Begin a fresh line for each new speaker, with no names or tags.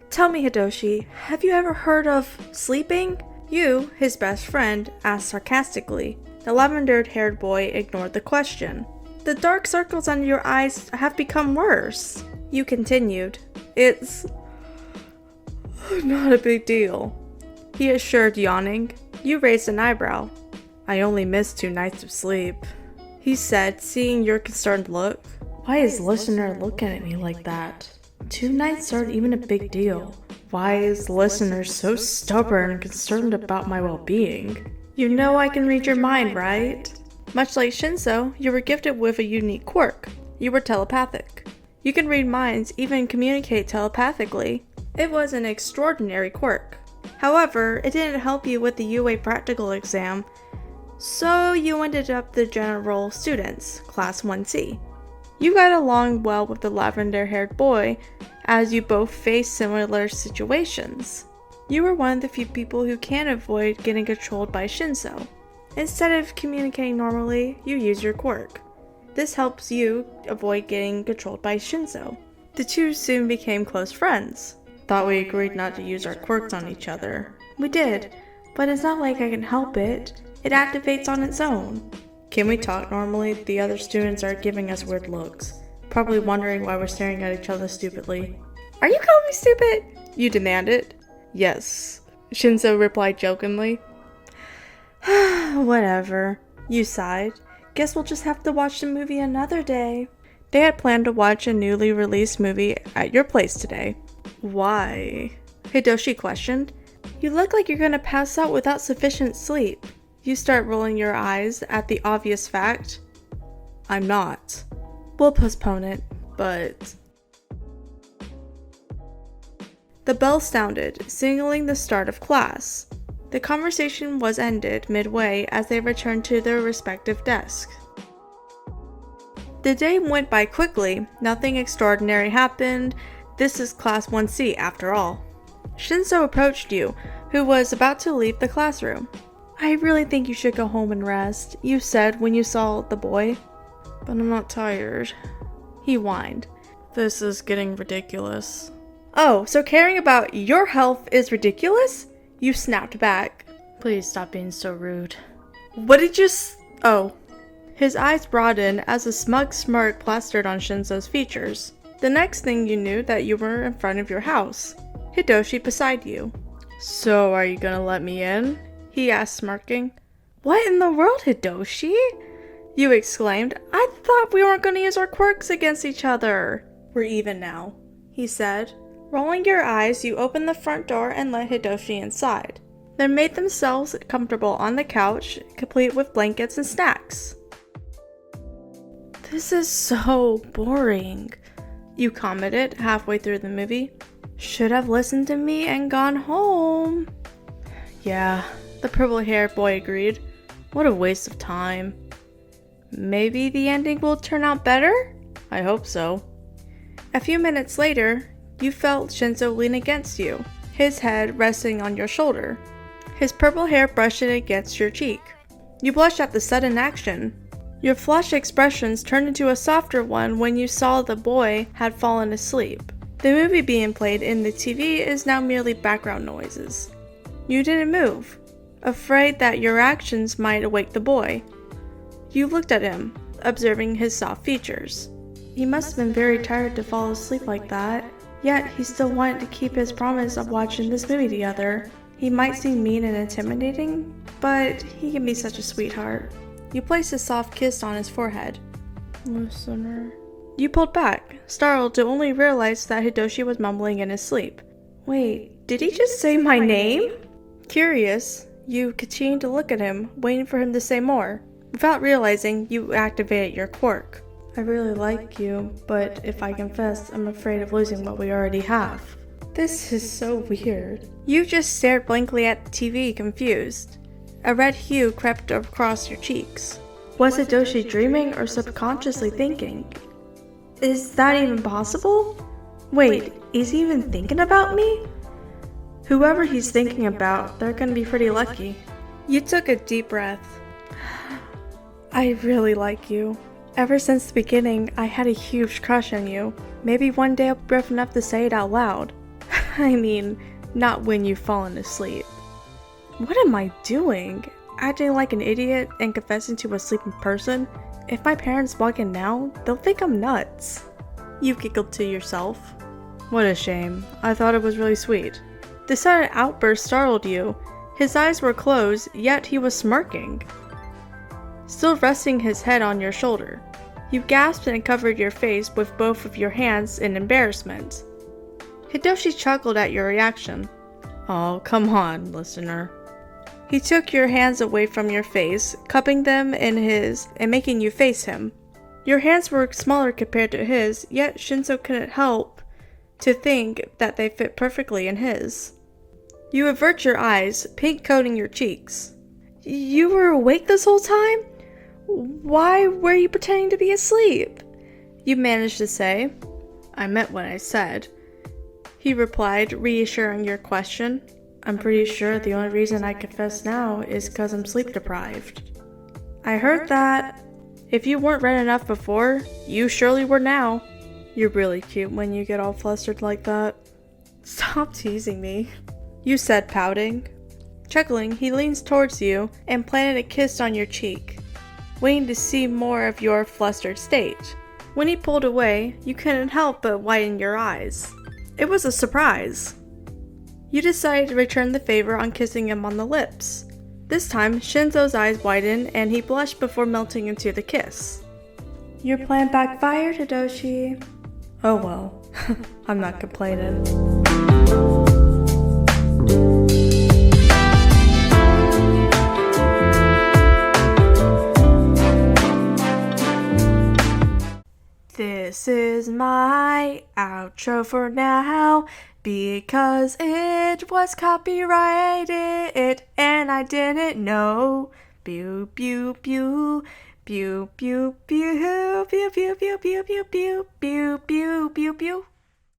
Tell me, Hitoshi, have you ever heard of sleeping? You, his best friend, asked sarcastically. The lavender-haired boy ignored the question. The dark circles under your eyes have become worse. You continued. It's not a big deal, he assured, yawning. You raised an eyebrow. I only missed 2 nights of sleep, he said, seeing your concerned look. Why is listener looking at me like that? 2 nights aren't even a big deal. Why is listener so stubborn and concerned about my well-being? You know I can read your mind, right? Much like Shinso, you were gifted with a unique quirk. You were telepathic. You can read minds, even communicate telepathically. It was an extraordinary quirk. However, it didn't help you with the UA practical exam, so you ended up the general students, class 1C. You got along well with the lavender-haired boy, as you both faced similar situations. You were one of the few people who can avoid getting controlled by Shinso. Instead of communicating normally, you use your quirk. This helps you avoid getting controlled by Shinso. The two soon became close friends. Thought we agreed not to use our quirks on each other. We did, but it's not like I can help it. It activates on its own. Can we talk normally? The other students are giving us weird looks, probably wondering why we're staring at each other stupidly. Are you calling me stupid? You demanded. Yes, Shinso replied jokingly. Whatever, you sighed. Guess we'll just have to watch the movie another day. They had planned to watch a newly released movie at your place today. Why? Hitoshi questioned. You look like you're gonna pass out without sufficient sleep. You start rolling your eyes at the obvious fact. I'm not. We'll postpone it, but... The bell sounded, signaling the start of class. The conversation was ended midway as they returned to their respective desks. The day went by quickly. Nothing extraordinary happened. This is class 1C after all. Shinso approached you, who was about to leave the classroom. I really think you should go home and rest, you said when you saw the boy. But I'm not tired, he whined. This is getting ridiculous. Oh, so caring about your health is ridiculous? You snapped back. Please stop being so rude. What did you Oh. His eyes broadened as a smug smirk plastered on Shinso's features. The next thing you knew that you were in front of your house. Hitoshi beside you. So are you gonna let me in? He asked, smirking. What in the world, Hitoshi? You exclaimed. I thought we weren't gonna use our quirks against each other. We're even now, he said. Rolling your eyes, you opened the front door and let Hitoshi inside. They made themselves comfortable on the couch, complete with blankets and snacks. This is so boring, you commented halfway through the movie. Should have listened to me and gone home. Yeah, the purple-haired boy agreed. What a waste of time. Maybe the ending will turn out better? I hope so. A few minutes later, you felt Shinso lean against you, his head resting on your shoulder. His purple hair brushing against your cheek. You blushed at the sudden action. Your flushed expressions turned into a softer one when you saw the boy had fallen asleep. The movie being played in the TV is now merely background noises. You didn't move, afraid that your actions might awake the boy. You looked at him, observing his soft features. He must have been very tired to fall asleep like that, yet he still wanted to keep his promise of watching this movie together. He might seem mean and intimidating, but he can be such a sweetheart. You placed a soft kiss on his forehead. Listener. You pulled back, startled to only realize that Hitoshi was mumbling in his sleep. Wait, did he just say my name? Curious, you continued to look at him, waiting for him to say more. Without realizing, you activated your quirk. I really like you, but if I confess, I'm afraid of losing what we already have. This is so weird. You just stared blankly at the TV, confused. A red hue crept across your cheeks. Was Hitoshi dreaming or subconsciously thinking? Is that even possible? Wait, is he even thinking about me? Whoever he's thinking about, they're gonna be pretty lucky. You took a deep breath. I really like you. Ever since the beginning, I had a huge crush on you. Maybe one day I'll be brave enough to say it out loud. I mean, not when you've fallen asleep. What am I doing? Acting like an idiot and confessing to a sleeping person? If my parents walk in now, they'll think I'm nuts. You giggled to yourself. What a shame. I thought it was really sweet. The sudden outburst startled you. His eyes were closed, yet he was smirking, still resting his head on your shoulder. You gasped and covered your face with both of your hands in embarrassment. Hitoshi chuckled at your reaction. Oh, come on, listener. He took your hands away from your face, cupping them in his and making you face him. Your hands were smaller compared to his, yet Shinso couldn't help to think that they fit perfectly in his. You avert your eyes, pink coating your cheeks. You were awake this whole time? Why were you pretending to be asleep? You managed to say. I meant what I said. He replied, reassuring your question. I'm pretty sure the only reason I confess now is because I'm sleep deprived. I heard that. If you weren't red enough before, you surely were now. You're really cute when you get all flustered like that. Stop teasing me, you said, pouting. Chuckling, he leans towards you and planted a kiss on your cheek, waiting to see more of your flustered state. When he pulled away, you couldn't help but widen your eyes. It was a surprise. You decided to return the favor on kissing him on the lips. This time, Shinso's eyes widened and he blushed before melting into the kiss. Your plan backfired, Hitoshi. Oh well, I'm not complaining. This is my outro for now, because it was copyrighted and I didn't know. Pew pew pew pew pew pew pew pew pew pew pew pew pew pew pew pew.